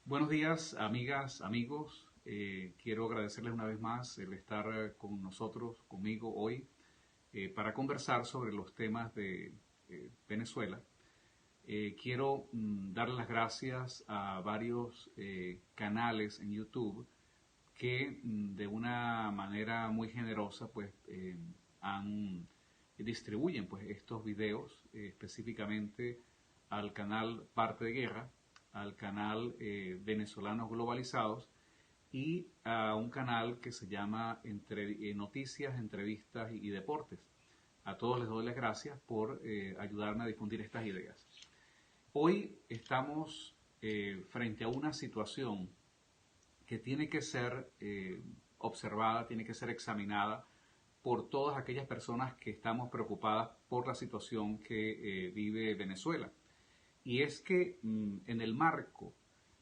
Buenos días, amigas, amigos. Quiero agradecerles una vez más el estar con nosotros, conmigo hoy, para conversar sobre los temas de Venezuela. Quiero darle las gracias a varios canales en YouTube que de una manera muy generosa distribuyen estos videos específicamente al canal Parte de Guerra, al canal Venezolanos Globalizados y a un canal que se llama Noticias, Entrevistas y Deportes. A todos les doy las gracias por ayudarme a difundir estas ideas. Hoy estamos frente a una situación que tiene que ser observada, tiene que ser examinada por todas aquellas personas que estamos preocupadas por la situación que vive Venezuela. Y es que en el marco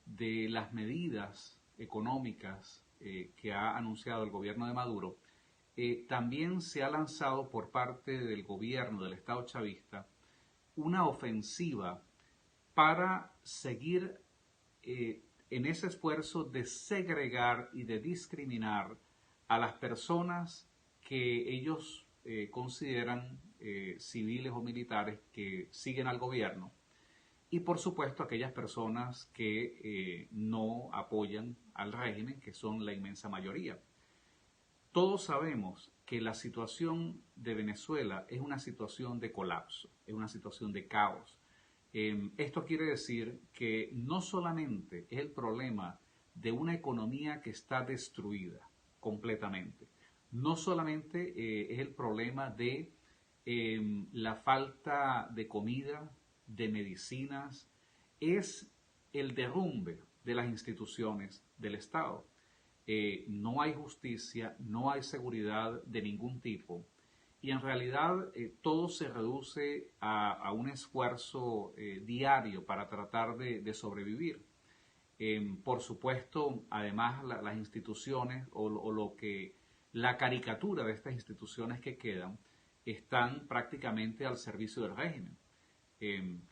de las medidas económicas que ha anunciado el gobierno de Maduro, también se ha lanzado por parte del gobierno del Estado chavista una ofensiva para seguir en ese esfuerzo de segregar y de discriminar a las personas que ellos consideran civiles o militares que siguen al gobierno y por supuesto aquellas personas que no apoyan al régimen, que son la inmensa mayoría. Todos sabemos que la situación de Venezuela es una situación de colapso, es una situación de caos. Esto quiere decir que no solamente es el problema de una economía que está destruida completamente, no solamente es el problema de la falta de comida, de medicinas, es el derrumbe de las instituciones del Estado. No hay justicia, no hay seguridad de ningún tipo y en realidad todo se reduce a un esfuerzo diario para tratar de sobrevivir. Por supuesto, además las instituciones o lo que la caricatura de estas instituciones que quedan están prácticamente al servicio del régimen.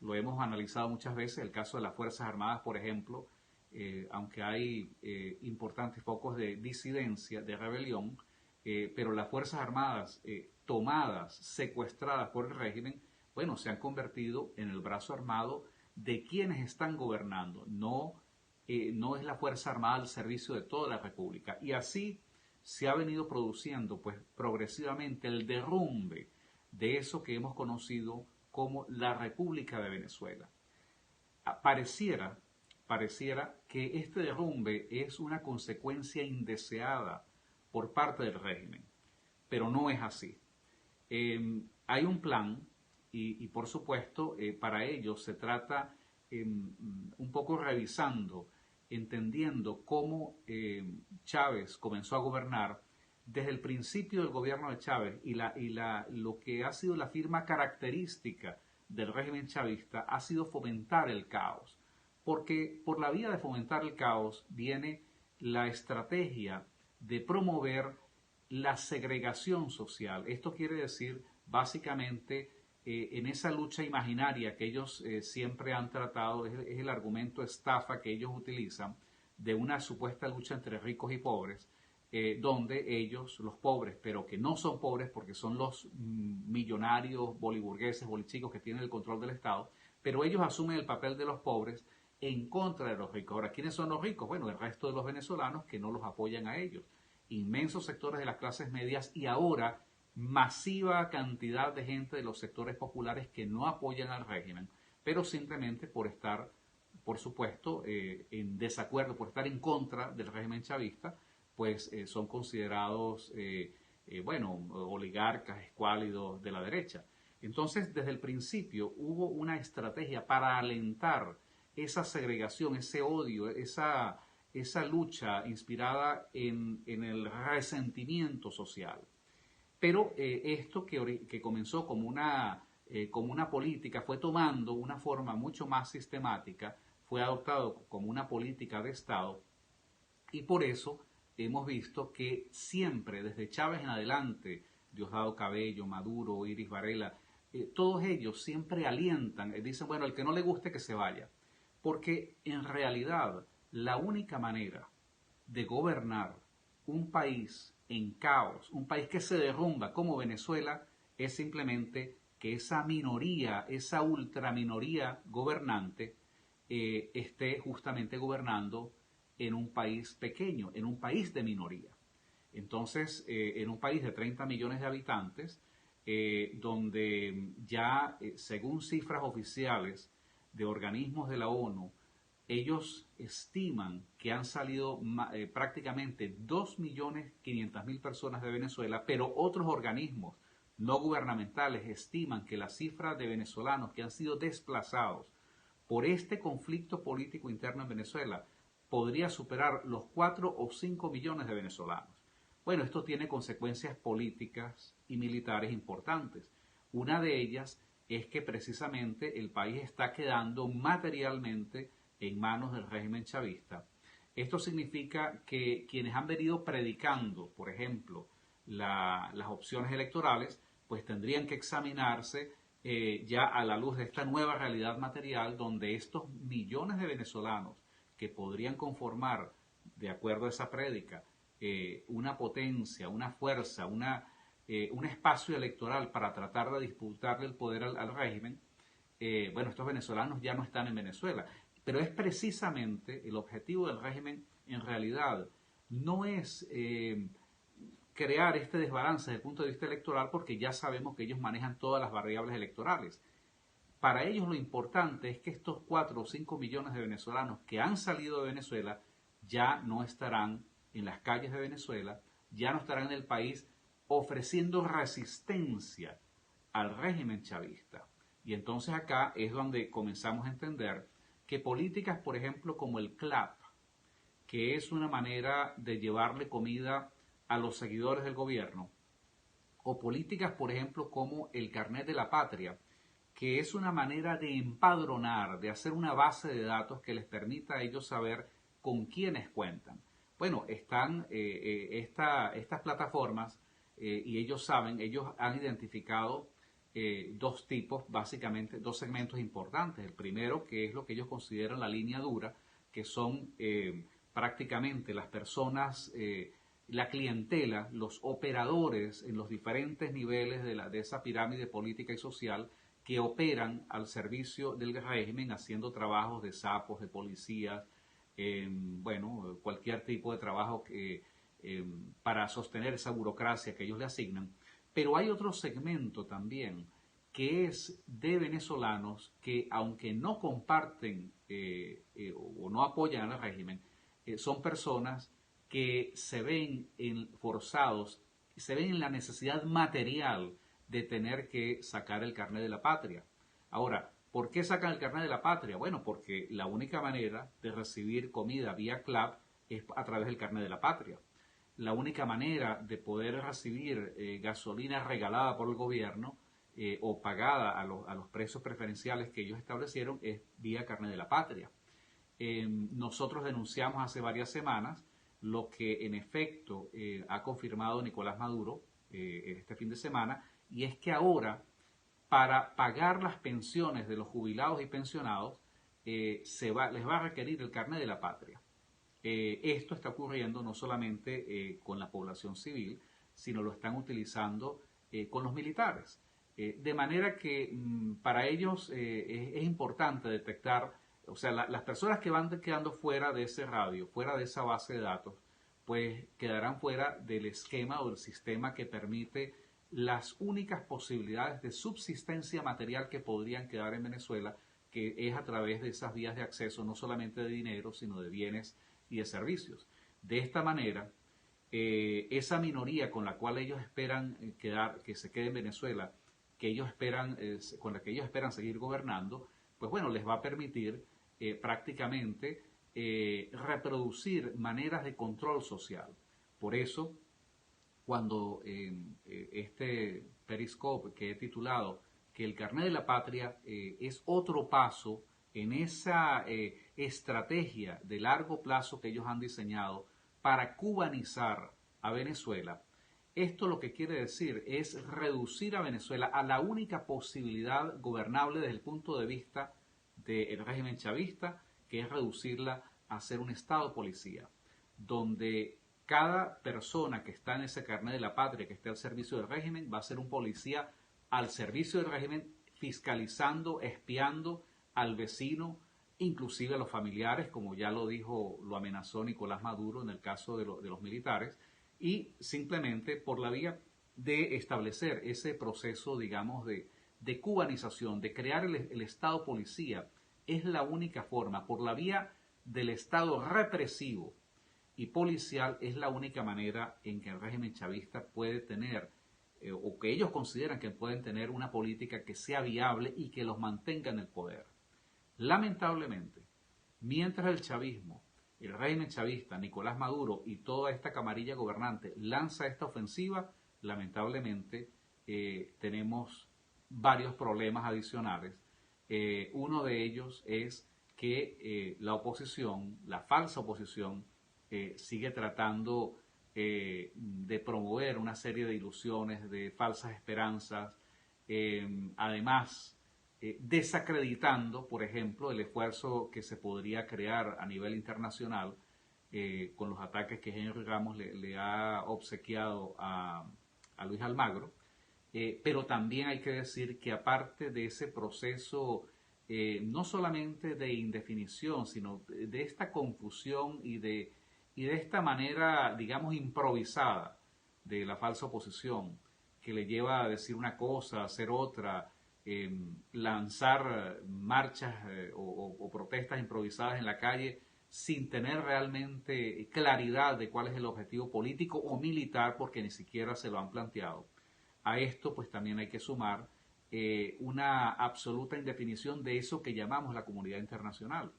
Lo hemos analizado muchas veces, el caso de las Fuerzas Armadas, por ejemplo, aunque hay importantes focos de disidencia, de rebelión, pero las Fuerzas Armadas tomadas, secuestradas por el régimen, bueno, se han convertido en el brazo armado de quienes están gobernando. No es la Fuerza Armada al servicio de toda la República. Y así se ha venido produciendo progresivamente el derrumbe de eso que hemos conocido como la República de Venezuela. Pareciera que este derrumbe es una consecuencia indeseada por parte del régimen, pero no es así. Hay un plan y por supuesto para ello se trata un poco revisando, entendiendo cómo Chávez comenzó a gobernar desde el principio del gobierno de Chávez y lo que ha sido la firma característica del régimen chavista ha sido fomentar el caos, porque por la vía de fomentar el caos viene la estrategia de promover la segregación social. Esto quiere decir básicamente en esa lucha imaginaria que ellos siempre han tratado, es el argumento estafa que ellos utilizan de una supuesta lucha entre ricos y pobres, donde ellos, los pobres, pero que no son pobres porque son los millonarios, boliburgueses, bolichicos que tienen el control del Estado, pero ellos asumen el papel de los pobres en contra de los ricos. Ahora, ¿quiénes son los ricos? Bueno, el resto de los venezolanos que no los apoyan a ellos. Inmensos sectores de las clases medias y ahora masiva cantidad de gente de los sectores populares que no apoyan al régimen, pero simplemente por estar, por supuesto, en desacuerdo, por estar en contra del régimen chavista, pues son considerados, oligarcas, escuálidos de la derecha. Entonces, desde el principio hubo una estrategia para alentar esa segregación, ese odio, esa lucha inspirada en el resentimiento social. Pero esto que comenzó como una política fue tomando una forma mucho más sistemática, fue adoptado como una política de Estado y por eso hemos visto que siempre, desde Chávez en adelante, Diosdado Cabello, Maduro, Iris Varela, todos ellos siempre alientan, dicen, bueno, el que no le guste que se vaya, porque en realidad la única manera de gobernar un país en caos, un país que se derrumba como Venezuela, es simplemente que esa minoría, esa ultraminoría gobernante, esté justamente gobernando en un país pequeño, en un país de minoría. Entonces, en un país de 30 millones de habitantes, donde ya, según cifras oficiales de organismos de la ONU, ellos estiman que han salido prácticamente 2.500.000 personas de Venezuela, pero otros organismos no gubernamentales estiman que la cifra de venezolanos que han sido desplazados por este conflicto político interno en Venezuela podría superar los 4 o 5 millones de venezolanos. Bueno, esto tiene consecuencias políticas y militares importantes. Una de ellas es que precisamente el país está quedando materialmente en manos del régimen chavista. Esto significa que quienes han venido predicando, por ejemplo, las opciones electorales, pues tendrían que examinarse ya a la luz de esta nueva realidad material, donde estos millones de venezolanos que podrían conformar, de acuerdo a esa prédica, una potencia, una fuerza, un espacio electoral para tratar de disputarle el poder al régimen, bueno, estos venezolanos ya no están en Venezuela. Pero es precisamente el objetivo del régimen, en realidad, no es crear este desbalance desde el punto de vista electoral, porque ya sabemos que ellos manejan todas las variables electorales. Para ellos lo importante es que estos 4 o 5 millones de venezolanos que han salido de Venezuela ya no estarán en las calles de Venezuela, ya no estarán en el país ofreciendo resistencia al régimen chavista. Y entonces acá es donde comenzamos a entender que políticas, por ejemplo, como el CLAP, que es una manera de llevarle comida a los seguidores del gobierno, o políticas, por ejemplo, como el Carnet de la Patria, que es una manera de empadronar, de hacer una base de datos que les permita a ellos saber con quiénes cuentan. Bueno, están estas plataformas y ellos saben, ellos han identificado dos tipos, básicamente, dos segmentos importantes. El primero, que es lo que ellos consideran la línea dura, que son prácticamente las personas, la clientela, los operadores en los diferentes niveles de esa pirámide política y social que operan al servicio del régimen haciendo trabajos de sapos, de policías, bueno, cualquier tipo de trabajo para sostener esa burocracia que ellos le asignan. Pero hay otro segmento también que es de venezolanos que, aunque no comparten o no apoyan al régimen, son personas que se ven forzados, se ven en la necesidad material de tener que sacar el carnet de la patria. Ahora, ¿por qué sacan el carnet de la patria? Bueno, porque la única manera de recibir comida vía CLAP es a través del carnet de la patria. La única manera de poder recibir gasolina regalada por el gobierno o pagada a los precios preferenciales que ellos establecieron es vía carnet de la patria. Nosotros denunciamos hace varias semanas lo que en efecto ha confirmado Nicolás Maduro este fin de semana, y es que ahora, para pagar las pensiones de los jubilados y pensionados, les va a requerir el carnet de la patria. Esto está ocurriendo no solamente con la población civil, sino lo están utilizando con los militares. De manera que para ellos es importante detectar, o sea, las personas que van quedando fuera de ese radio, fuera de esa base de datos, pues quedarán fuera del esquema o del sistema que permite las únicas posibilidades de subsistencia material que podrían quedar en Venezuela, que es a través de esas vías de acceso no solamente de dinero, sino de bienes y de servicios. De esta manera, esa minoría con la cual ellos esperan que se quede en Venezuela, que ellos esperan, con la que ellos esperan seguir gobernando, pues bueno, les va a permitir prácticamente reproducir maneras de control social. Por eso, cuando este Periscope que he titulado que el carnet de la patria es otro paso en esa estrategia de largo plazo que ellos han diseñado para cubanizar a Venezuela, esto lo que quiere decir es reducir a Venezuela a la única posibilidad gobernable desde el punto de vista del régimen chavista, que es reducirla a ser un Estado policía, donde cada persona que está en ese carnet de la patria, que esté al servicio del régimen, va a ser un policía al servicio del régimen, fiscalizando, espiando al vecino, inclusive a los familiares, como ya lo dijo, lo amenazó Nicolás Maduro en el caso de los militares, y simplemente por la vía de establecer ese proceso, digamos, de cubanización, de crear el Estado policía, es la única forma, por la vía del Estado represivo y policial, es la única manera en que el régimen chavista puede tener, o que ellos consideran que pueden tener una política que sea viable y que los mantenga en el poder. Lamentablemente, mientras el chavismo, el régimen chavista, Nicolás Maduro y toda esta camarilla gobernante lanza esta ofensiva, lamentablemente tenemos varios problemas adicionales. Uno de ellos es que la oposición, la falsa oposición, sigue tratando de promover una serie de ilusiones, de falsas esperanzas, además desacreditando, por ejemplo, el esfuerzo que se podría crear a nivel internacional con los ataques que Henry Ramos le ha obsequiado a Luis Almagro. Pero también hay que decir que aparte de ese proceso, no solamente de indefinición, sino de esta confusión y de esta manera, digamos, improvisada de la falsa oposición, que le lleva a decir una cosa, a hacer otra, lanzar marchas o protestas improvisadas en la calle sin tener realmente claridad de cuál es el objetivo político o militar, porque ni siquiera se lo han planteado. A esto pues también hay que sumar una absoluta indefinición de eso que llamamos la comunidad internacional.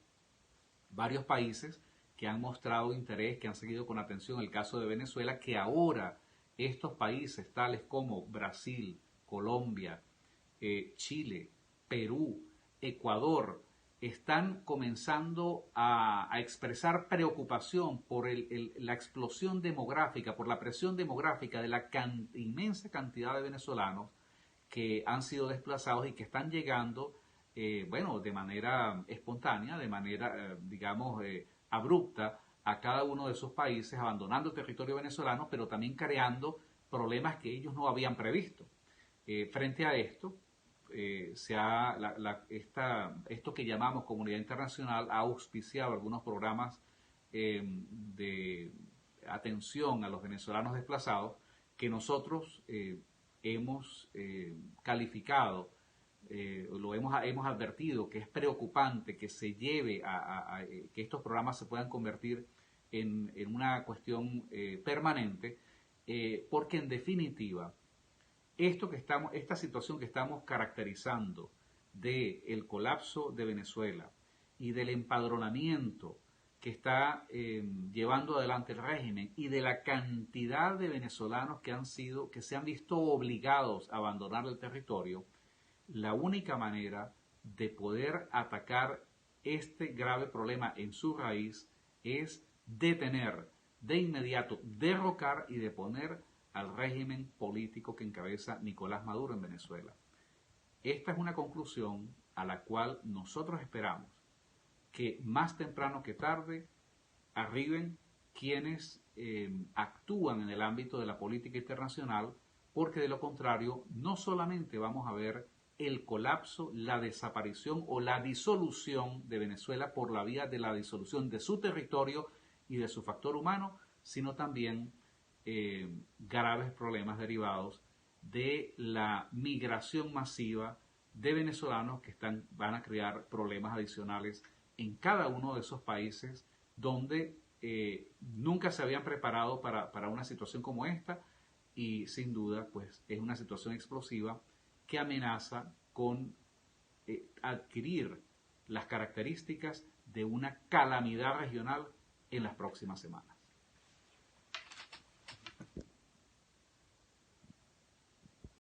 Varios países que han mostrado interés, que han seguido con atención el caso de Venezuela, que ahora estos países tales como Brasil, Colombia, Chile, Perú, Ecuador, están comenzando a expresar preocupación por la explosión demográfica, por la presión demográfica de la inmensa cantidad de venezolanos que han sido desplazados y que están llegando, bueno, de manera espontánea, de manera, digamos, abrupta a cada uno de esos países, abandonando el territorio venezolano, pero también creando problemas que ellos no habían previsto. Frente a esto, esto que llamamos comunidad internacional ha auspiciado algunos programas de atención a los venezolanos desplazados que nosotros hemos calificado, hemos advertido que es preocupante que se lleve que estos programas se puedan convertir en una cuestión permanente, porque en definitiva esta situación que estamos caracterizando del colapso de Venezuela y del empadronamiento que está llevando adelante el régimen y de la cantidad de venezolanos que se han visto obligados a abandonar el territorio, la única manera de poder atacar este grave problema en su raíz es detener de inmediato, derrocar y deponer al régimen político que encabeza Nicolás Maduro en Venezuela. Esta es una conclusión a la cual nosotros esperamos que más temprano que tarde arriben quienes actúan en el ámbito de la política internacional, porque de lo contrario no solamente vamos a ver el colapso, la desaparición o la disolución de Venezuela por la vía de la disolución de su territorio y de su factor humano, sino también graves problemas derivados de la migración masiva de venezolanos que van a crear problemas adicionales en cada uno de esos países donde nunca se habían preparado para una situación como esta, y sin duda pues es una situación explosiva que amenaza con adquirir las características de una calamidad regional en las próximas semanas.